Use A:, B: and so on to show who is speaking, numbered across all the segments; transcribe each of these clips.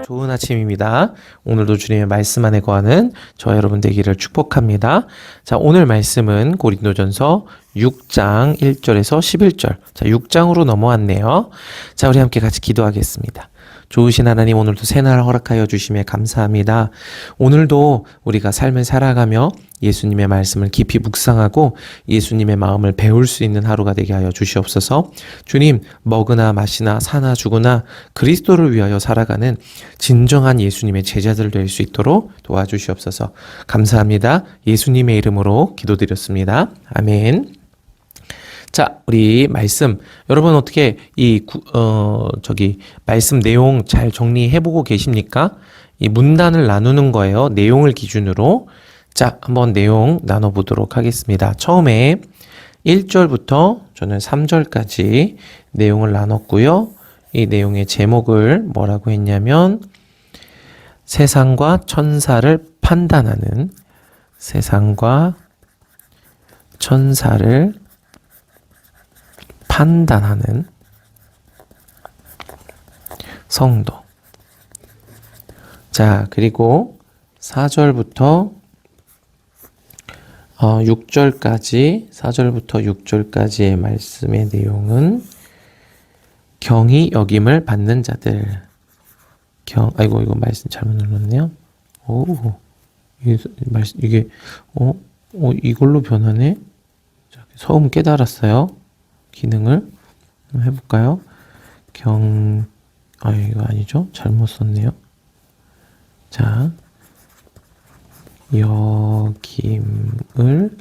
A: 좋은 아침입니다. 오늘도 주님의 말씀 안에 거하는 저와 여러분 되기를 축복합니다. 자, 오늘 말씀은 고린도전서 6장 1절에서 11절. 자, 6장으로 넘어왔네요. 자, 우리 함께 같이 기도하겠습니다. 좋으신 하나님, 오늘도 새날 허락하여 주심에 감사합니다. 오늘도 우리가 삶을 살아가며 예수님의 말씀을 깊이 묵상하고 예수님의 마음을 배울 수 있는 하루가 되게 하여 주시옵소서. 주님, 먹으나 마시나 사나 죽으나 그리스도를 위하여 살아가는 진정한 예수님의 제자들 될 수 있도록 도와주시옵소서. 감사합니다. 예수님의 이름으로 기도드렸습니다. 아멘. 자, 우리 말씀, 여러분 어떻게 말씀 내용 잘 정리해보고 계십니까? 이 문단을 나누는 거예요. 내용을 기준으로. 자, 한번 내용 나눠보도록 하겠습니다. 처음에 1절부터 저는 3절까지 내용을 나눴고요. 이 내용의 제목을 뭐라고 했냐면, 세상과 천사를 판단하는, 세상과 천사를 판단하는 성도. 자, 그리고 4절부터 6절까지의 말씀의 내용은 경히 여김을 받는 자들. 이거 말씀 잘못 눌렀네요. 이걸로 변하네. 처음 깨달았어요. 기능을 한번 해볼까요? 이거 아니죠? 잘못 썼네요. 자, 여김을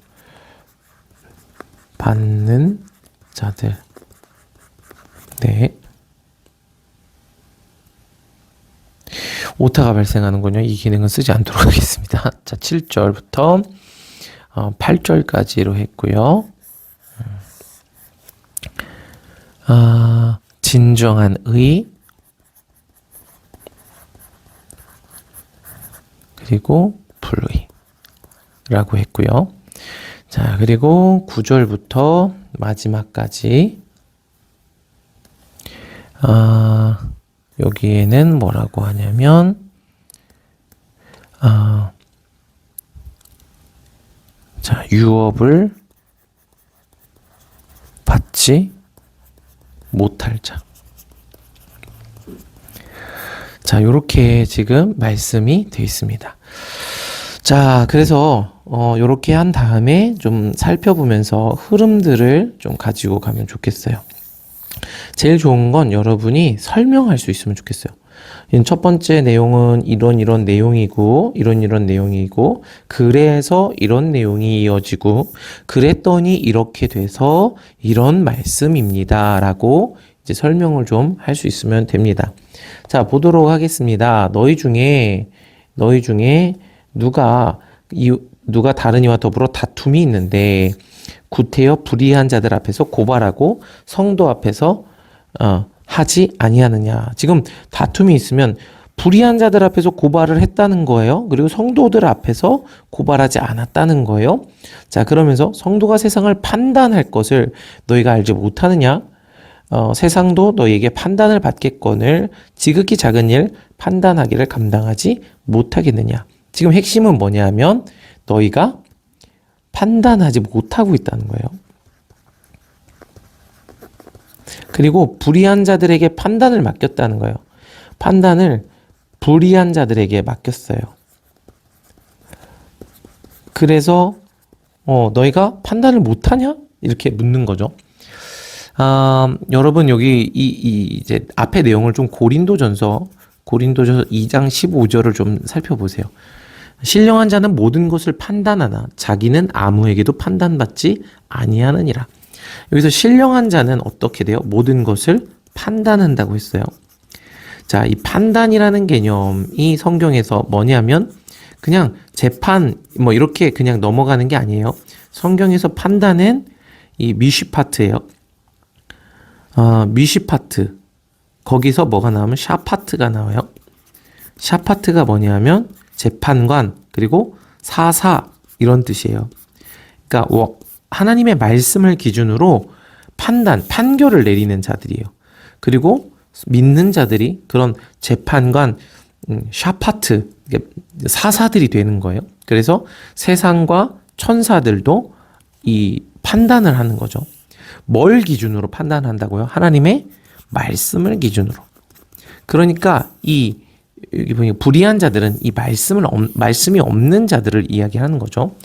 A: 받는 자들. 네. 오타가 발생하는군요. 이 기능은 쓰지 않도록 하겠습니다. 자, 7절부터 8절까지로 했고요. 진정한 의, 그리고 불의라고 했고요. 자, 그리고 9절부터 마지막까지 여기에는 뭐라고 하냐면 자, 유업을 받지 못할 자. 자, 요렇게 지금 말씀이 되어 있습니다. 자, 그래서 요렇게 한 다음에 좀 살펴보면서 흐름들을 좀 가지고 가면 좋겠어요. 제일 좋은 건 여러분이 설명할 수 있으면 좋겠어요. 첫 번째 내용은 이런 내용이고 이런 내용이고 그래서 이런 내용이 이어지고 그랬더니 이렇게 돼서 이런 말씀입니다 라고 이제 설명을 좀 할 수 있으면 됩니다. 자, 보도록 하겠습니다. 너희 중에 누가 다른 이와 더불어 다툼이 있는데 구태여 불의한 자들 앞에서 고발하고 성도 앞에서 하지 아니하느냐. 지금 다툼이 있으면 불의한 자들 앞에서 고발을 했다는 거예요. 그리고 성도들 앞에서 고발하지 않았다는 거예요. 자, 그러면서 성도가 세상을 판단할 것을 너희가 알지 못하느냐? 세상도 너희에게 판단을 받겠거늘 지극히 작은 일 판단하기를 감당하지 못하겠느냐. 지금 핵심은 뭐냐 하면 너희가 판단하지 못하고 있다는 거예요. 그리고 불의한 자들에게 판단을 맡겼다는 거예요. 판단을 불의한 자들에게 맡겼어요. 그래서 너희가 판단을 못하냐? 이렇게 묻는 거죠. 여러분 여기 이제 앞에 내용을 좀 고린도전서 2장 15절을 좀 살펴보세요. 신령한 자는 모든 것을 판단하나 자기는 아무에게도 판단받지 아니하느니라. 여기서 신령한 자는 어떻게 돼요? 모든 것을 판단한다고 했어요. 자, 이 판단이라는 개념이 성경에서 뭐냐면 그냥 재판 이렇게 그냥 넘어가는 게 아니에요. 성경에서 판단은 이 미시파트예요. 미시파트. 거기서 뭐가 나오면 샤파트가 나와요. 샤파트가 뭐냐면 재판관 그리고 사사 이런 뜻이에요. 그러니까 하나님의 말씀을 기준으로 판결을 내리는 자들이에요. 그리고 믿는 자들이 그런 재판관, 샤파트, 이게 사사들이 되는 거예요. 그래서 세상과 천사들도 이 판단을 하는 거죠. 뭘 기준으로 판단한다고요? 하나님의 말씀을 기준으로. 그러니까 여기 보니 불의한 자들은 이 말씀이 없는 자들을 이야기하는 거죠.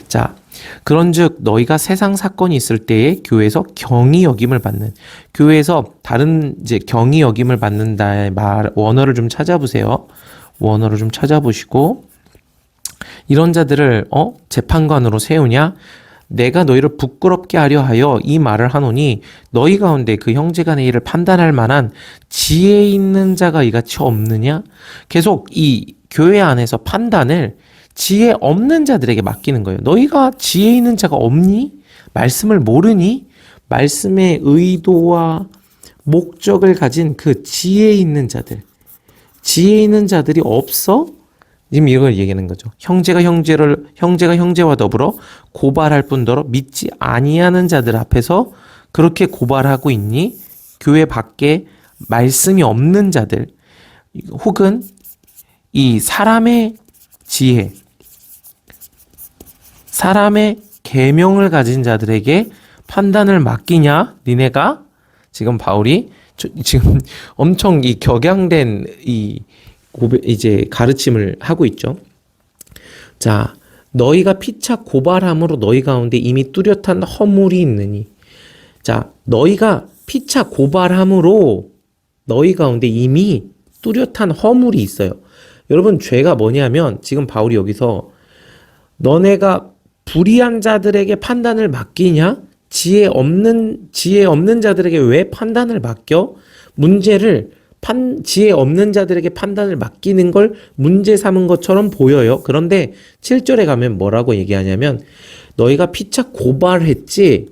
A: 자, 그런즉 너희가 세상 사건이 있을 때에 교회에서 경히 여김을 받는, 교회에서 다른 이제 경히 여김을 받는다의 원어를 좀 찾아보세요. 원어를 좀 찾아보시고, 이런 자들을 재판관으로 세우냐? 내가 너희를 부끄럽게 하려 하여 이 말을 하노니 너희 가운데 그 형제간의 일을 판단할 만한 지혜 있는 자가 이같이 없느냐? 계속 이 교회 안에서 판단을 지혜 없는 자들에게 맡기는 거예요. 너희가 지혜 있는 자가 없니? 말씀을 모르니? 말씀의 의도와 목적을 가진 그 지혜 있는 자들이 없어? 지금 이걸 얘기하는 거죠. 형제가 형제와 더불어 고발할 뿐더러 믿지 아니하는 자들 앞에서 그렇게 고발하고 있니? 교회 밖에 말씀이 없는 자들, 혹은 이 사람의 지혜, 사람의 계명을 가진 자들에게 판단을 맡기냐? 니네가? 지금 바울이 지금 엄청 이 격양된 이제 가르침을 하고 있죠. 자, 너희가 피차 고발함으로 너희 가운데 이미 뚜렷한 허물이 있느니. 자, 너희가 피차 고발함으로 너희 가운데 이미 뚜렷한 허물이 있어요. 여러분, 죄가 뭐냐면 지금 바울이 여기서 너네가 불의한 자들에게 판단을 맡기냐? 지혜 없는 자들에게 왜 판단을 맡겨? 지혜 없는 자들에게 판단을 맡기는 걸 문제 삼은 것처럼 보여요. 그런데 7절에 가면 뭐라고 얘기하냐면 너희가 피차 고발했지,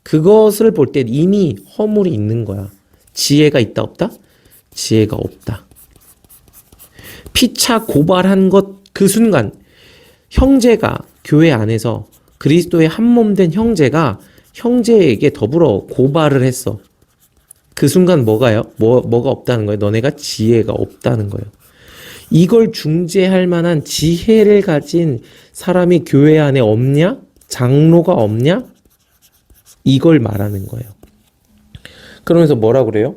A: 그것을 볼 때 이미 허물이 있는 거야. 지혜가 있다 없다? 지혜가 없다. 피차 고발한 것 그 순간 형제가 교회 안에서 그리스도의 한 몸 된 형제가 형제에게 더불어 고발을 했어. 그 순간 뭐가 없다는 거예요? 너네가 지혜가 없다는 거예요. 이걸 중재할 만한 지혜를 가진 사람이 교회 안에 없냐? 장로가 없냐? 이걸 말하는 거예요. 그러면서 뭐라 그래요?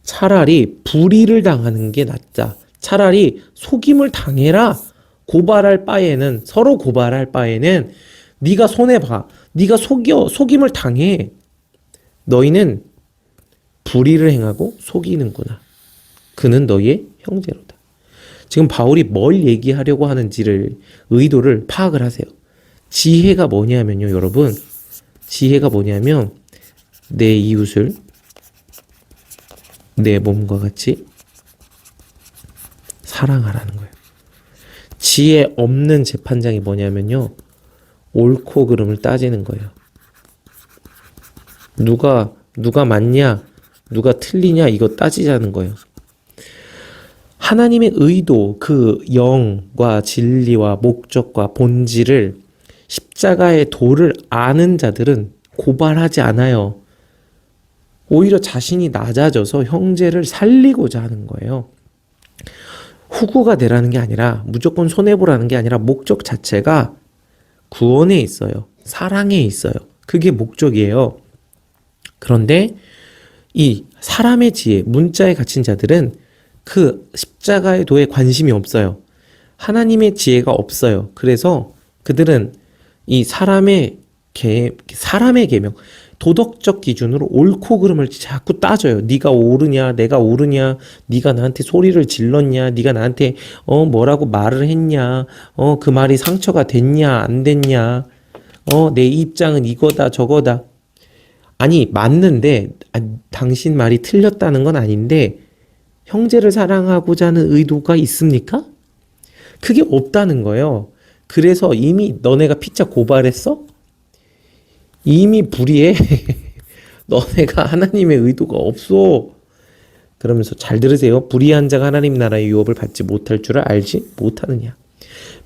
A: 차라리 불의를 당하는 게 낫다. 차라리 속임을 당해라. 서로 고발할 바에는 네가 손해봐. 네가 속임을 당해. 너희는 불의를 행하고 속이는구나. 그는 너희의 형제로다. 지금 바울이 뭘 얘기하려고 하는지를 의도를 파악을 하세요. 지혜가 뭐냐면요, 여러분. 지혜가 뭐냐면 내 이웃을 내 몸과 같이 사랑하라는 거예요. 지혜 없는 재판장이 뭐냐면요, 옳고 그름을 따지는 거예요. 누가 맞냐, 누가 틀리냐, 이거 따지자는 거예요. 하나님의 의도, 그 영과 진리와 목적과 본질을, 십자가의 도를 아는 자들은 고발하지 않아요. 오히려 자신이 낮아져서 형제를 살리고자 하는 거예요. 후구가 되라는 게 아니라, 무조건 손해보라는 게 아니라 목적 자체가 구원에 있어요. 사랑에 있어요. 그게 목적이에요. 그런데 이 사람의 지혜, 문자에 갇힌 자들은 그 십자가의 도에 관심이 없어요. 하나님의 지혜가 없어요. 그래서 그들은 이 사람의 계명, 도덕적 기준으로 옳고 그름을 자꾸 따져요. 네가 옳으냐, 내가 옳으냐, 네가 나한테 소리를 질렀냐, 네가 나한테 뭐라고 말을 했냐, 그 말이 상처가 됐냐, 안 됐냐, 내 입장은 이거다, 저거다. 아니, 맞는데 당신 말이 틀렸다는 건 아닌데 형제를 사랑하고자 하는 의도가 있습니까? 그게 없다는 거예요. 그래서 이미 너네가 피차 고발했어? 이미 불의해. 너네가 하나님의 의도가 없어. 그러면서 잘 들으세요. 불의한 자가 하나님 나라의 유업을 받지 못할 줄을 알지 못하느냐.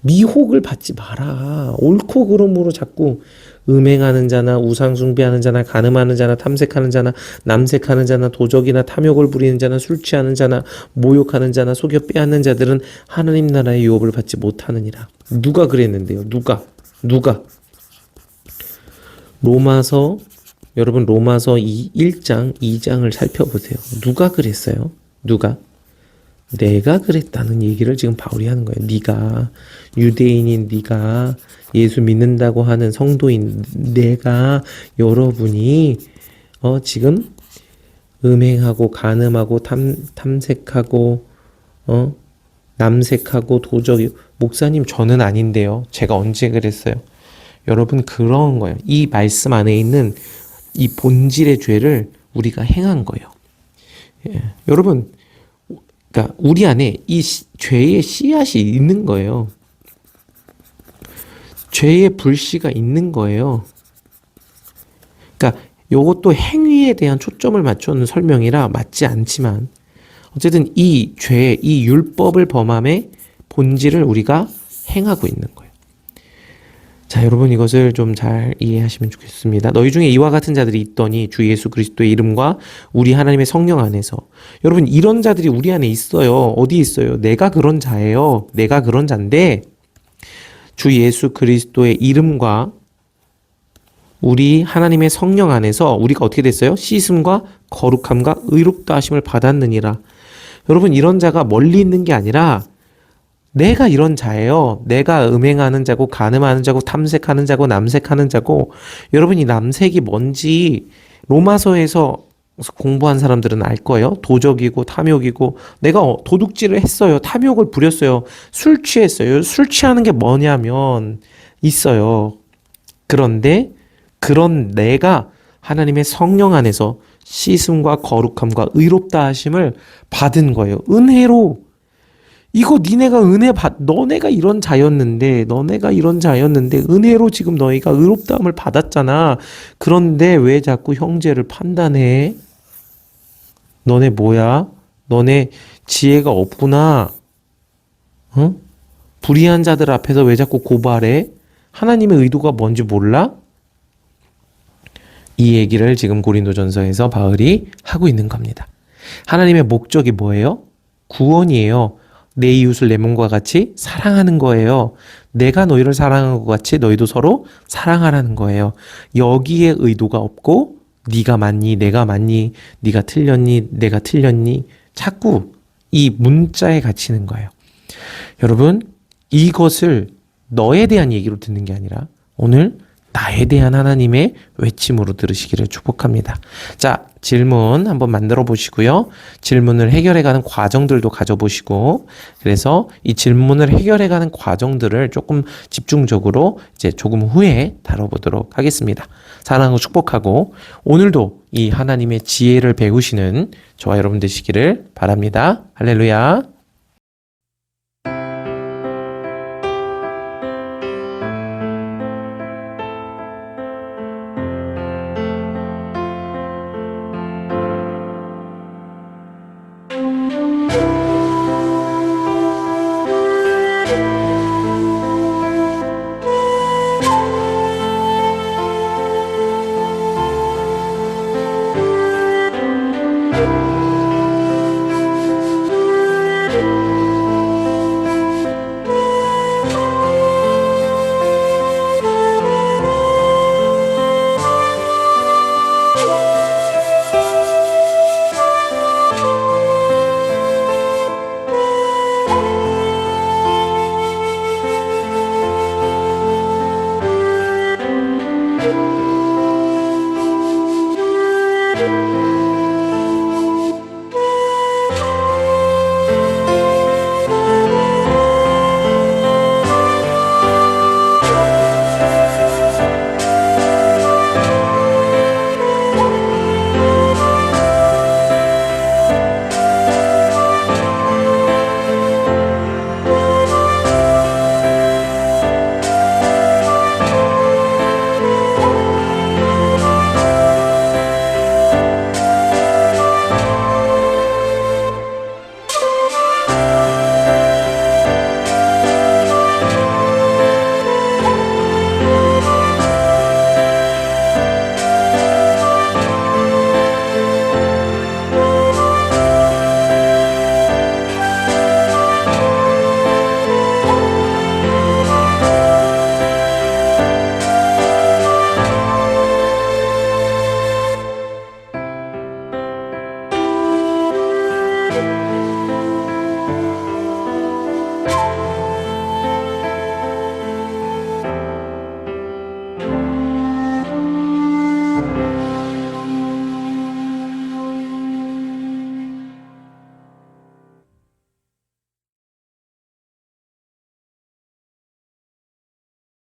A: 미혹을 받지 마라. 옳고 그름으로 자꾸 음행하는 자나 우상숭배하는 자나 간음하는 자나 탐색하는 자나 남색하는 자나 도적이나 탐욕을 부리는 자나 술 취하는 자나 모욕하는 자나 속여 빼앗는 자들은 하나님 나라의 유업을 받지 못하느니라. 누가 그랬는데요? 누가? 로마서 여러분 로마서 1장 2장을 살펴보세요. 누가 그랬어요? 누가? 내가 그랬다는 얘기를 지금 바울이 하는 거예요. 네가 유대인인 네가 예수 믿는다고 하는 성도인 내가 여러분이 지금 음행하고 간음하고 탐색하고 남색하고 도적이 목사님 저는 아닌데요. 제가 언제 그랬어요? 여러분 그런 거예요. 이 말씀 안에 있는 이 본질의 죄를 우리가 행한 거예요. 예. 여러분 그러니까 우리 안에 이 죄의 씨앗이 있는 거예요. 죄의 불씨가 있는 거예요. 그러니까 이것도 행위에 대한 초점을 맞추는 설명이라 맞지 않지만 어쨌든 이 죄, 이 율법을 범함의 본질을 우리가 행하고 있는 거예요. 자, 여러분 이것을 좀 잘 이해하시면 좋겠습니다. 너희 중에 이와 같은 자들이 있더니 주 예수 그리스도의 이름과 우리 하나님의 성령 안에서. 여러분 이런 자들이 우리 안에 있어요. 어디 있어요? 내가 그런 자예요. 내가 그런 자인데 주 예수 그리스도의 이름과 우리 하나님의 성령 안에서 우리가 어떻게 됐어요? 씻음과 거룩함과 의롭다 하심을 받았느니라. 여러분 이런 자가 멀리 있는 게 아니라 내가 이런 자예요. 내가 음행하는 자고 간음하는 자고 탐색하는 자고 남색하는 자고. 여러분 이 남색이 뭔지 로마서에서 공부한 사람들은 알 거예요. 도적이고 탐욕이고 내가 도둑질을 했어요. 탐욕을 부렸어요. 술 취했어요. 술 취하는 게 뭐냐면 있어요. 그런데 그런 내가 하나님의 성령 안에서 씻음과 거룩함과 의롭다 하심을 받은 거예요. 은혜로. 이거 니네가 너네가 이런 자였는데 은혜로 지금 너희가 의롭다함을 받았잖아. 그런데 왜 자꾸 형제를 판단해? 너네 뭐야? 너네 지혜가 없구나. 불의한 자들 앞에서 왜 자꾸 고발해? 하나님의 의도가 뭔지 몰라? 이 얘기를 지금 고린도전서에서 바울이 하고 있는 겁니다. 하나님의 목적이 뭐예요? 구원이에요. 내 이웃을 내 몸과 같이 사랑하는 거예요. 내가 너희를 사랑한 것 같이 너희도 서로 사랑하라는 거예요. 여기에 의도가 없고 네가 맞니? 내가 맞니? 네가 틀렸니? 내가 틀렸니? 자꾸 이 문자에 갇히는 거예요. 여러분 이것을 너에 대한 얘기로 듣는 게 아니라 오늘 나에 대한 하나님의 외침으로 들으시기를 축복합니다. 자, 질문 한번 만들어 보시고요. 질문을 해결해가는 과정들도 가져보시고, 그래서 이 질문을 해결해가는 과정들을 조금 집중적으로 이제 조금 후에 다뤄보도록 하겠습니다. 사랑하고 축복하고, 오늘도 이 하나님의 지혜를 배우시는 저와 여러분 되시기를 바랍니다. 할렐루야.